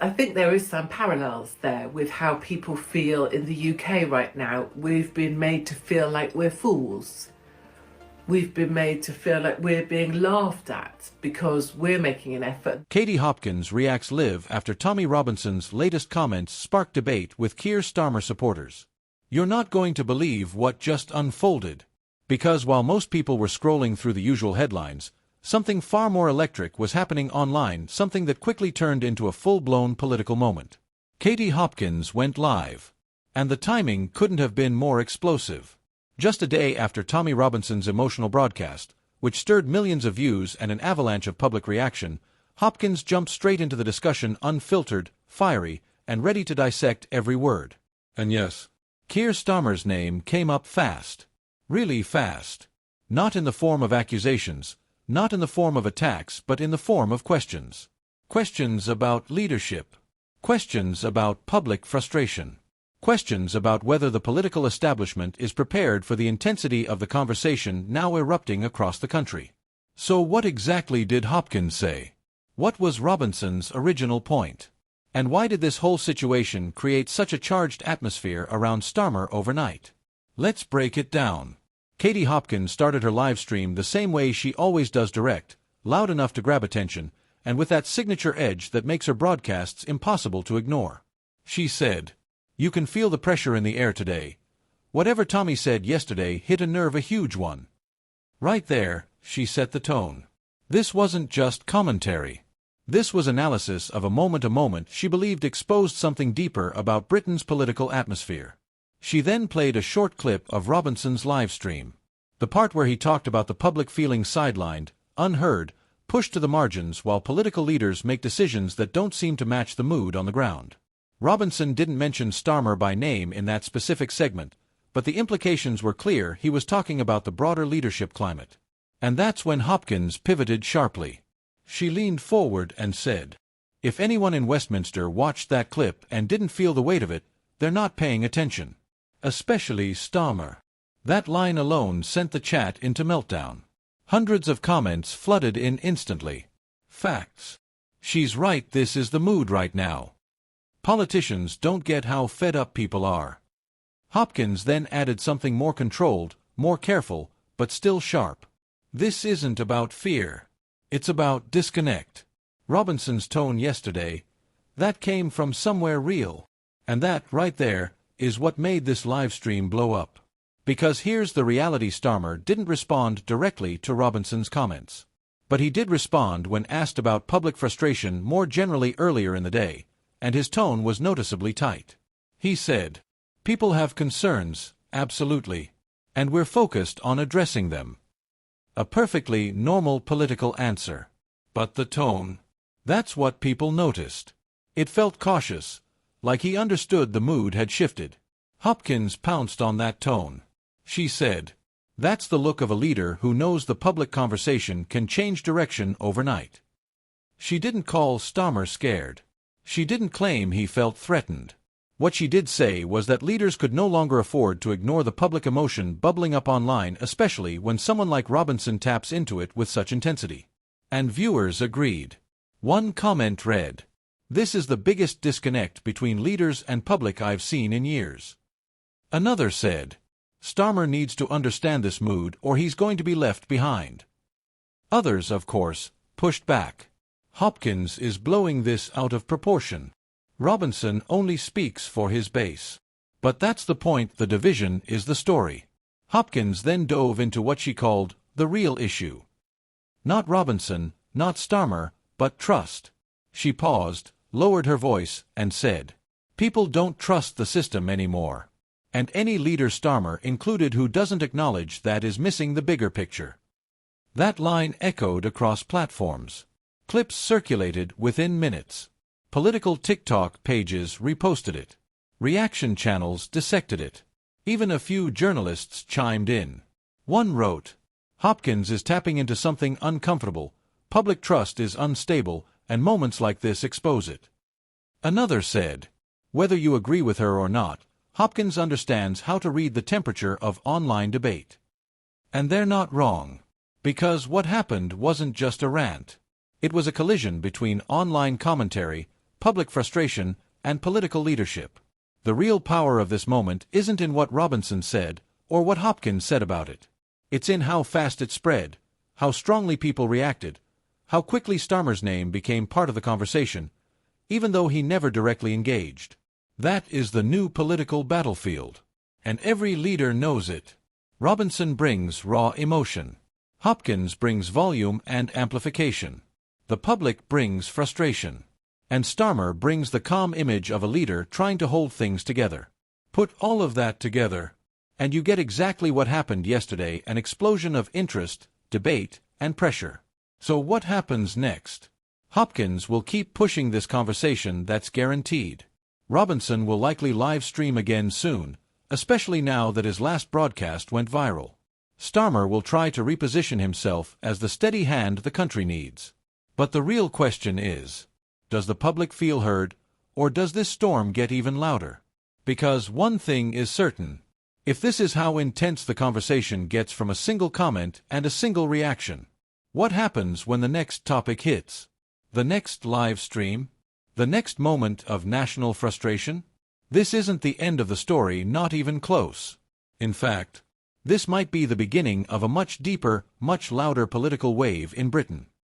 I think there is some parallels there with how people feel in the UK right now. We've been made to feel like we're fools. We've been made to feel like we're being laughed at because we're making an effort. Katie Hopkins reacts live after Tommy Robinson's latest comments spark debate with Keir Starmer supporters. You're not going to believe what just unfolded. Because while most people were scrolling through the usual headlines, something far more electric was happening online, something that quickly turned into a full-blown political moment. Katie Hopkins went live. And the timing couldn't have been more explosive. Just a day after Tommy Robinson's emotional broadcast, which stirred millions of views and an avalanche of public reaction, Hopkins jumped straight into the discussion, unfiltered, fiery, and ready to dissect every word. And yes, Keir Starmer's name came up fast. Really fast. Not in the form of accusations, not in the form of attacks, but in the form of questions. Questions about leadership. Questions about public frustration. Questions about whether the political establishment is prepared for the intensity of the conversation now erupting across the country. So what exactly did Hopkins say? What was Robinson's original point? And why did this whole situation create such a charged atmosphere around Starmer overnight? Let's break it down. Katie Hopkins started her live stream the same way she always does, direct, loud enough to grab attention, and with that signature edge that makes her broadcasts impossible to ignore. She said, "You can feel the pressure in the air today. Whatever Tommy said yesterday hit a nerve, a huge one." Right there, she set the tone. This wasn't just commentary. This was analysis of a moment she believed exposed something deeper about Britain's political atmosphere. She then played a short clip of Robinson's live stream. The part where he talked about the public feeling sidelined, unheard, pushed to the margins while political leaders make decisions that don't seem to match the mood on the ground. Robinson didn't mention Starmer by name in that specific segment, but the implications were clear. He was talking about the broader leadership climate. And that's when Hopkins pivoted sharply. She leaned forward and said, "If anyone in Westminster watched that clip and didn't feel the weight of it, they're not paying attention. Especially Starmer." That line alone sent the chat into meltdown. Hundreds of comments flooded in instantly. Facts. She's right, this is the mood right now. Politicians don't get how fed up people are. Hopkins then added something more controlled, more careful, but still sharp. This isn't about fear. It's about disconnect. Robinson's tone yesterday, that came from somewhere real. And that, right there, is what made this live stream blow up. Because here's the reality: Starmer didn't respond directly to Robinson's comments. But he did respond when asked about public frustration more generally earlier in the day, and his tone was noticeably tight. He said, "People have concerns, absolutely. And we're focused on addressing them." A perfectly normal political answer. But the tone, that's what people noticed. It felt cautious, like he understood the mood had shifted. Hopkins pounced on that tone. She said, "That's the look of a leader who knows the public conversation can change direction overnight." She didn't call Starmer scared. She didn't claim he felt threatened. What she did say was that leaders could no longer afford to ignore the public emotion bubbling up online, especially when someone like Robinson taps into it with such intensity. And viewers agreed. One comment read, "This is the biggest disconnect between leaders and public I've seen in years." Another said, "Starmer needs to understand this mood or he's going to be left behind." Others, of course, pushed back. Hopkins is blowing this out of proportion. Robinson only speaks for his base. But that's the point, the division is the story. Hopkins then dove into what she called the real issue. Not Robinson, not Starmer, but trust. She paused, lowered her voice, and said, "People don't trust the system anymore. And any leader, Starmer included, who doesn't acknowledge that is missing the bigger picture." That line echoed across platforms. Clips circulated within minutes. Political TikTok pages reposted it. Reaction channels dissected it. Even a few journalists chimed in. One wrote, "Hopkins is tapping into something uncomfortable. Public trust is unstable, and moments like this expose it." Another said, "Whether you agree with her or not, Hopkins understands how to read the temperature of online debate." And they're not wrong. Because what happened wasn't just a rant. It was a collision between online commentary, public frustration, and political leadership. The real power of this moment isn't in what Robinson said, or what Hopkins said about it. It's in how fast it spread, how strongly people reacted, how quickly Starmer's name became part of the conversation, even though he never directly engaged. That is the new political battlefield. And every leader knows it. Robinson brings raw emotion. Hopkins brings volume and amplification. The public brings frustration. And Starmer brings the calm image of a leader trying to hold things together. Put all of that together, and you get exactly what happened yesterday: an explosion of interest, debate, and pressure. So what happens next? Hopkins will keep pushing this conversation, that's guaranteed. Robinson will likely live stream again soon, especially now that his last broadcast went viral. Starmer will try to reposition himself as the steady hand the country needs. But the real question is, does the public feel heard, or does this storm get even louder? Because one thing is certain. If this is how intense the conversation gets from a single comment and a single reaction, what happens when the next topic hits? The next live stream? The next moment of national frustration? This isn't the end of the story, not even close. In fact, this might be the beginning of a much deeper, much louder political wave in Britain.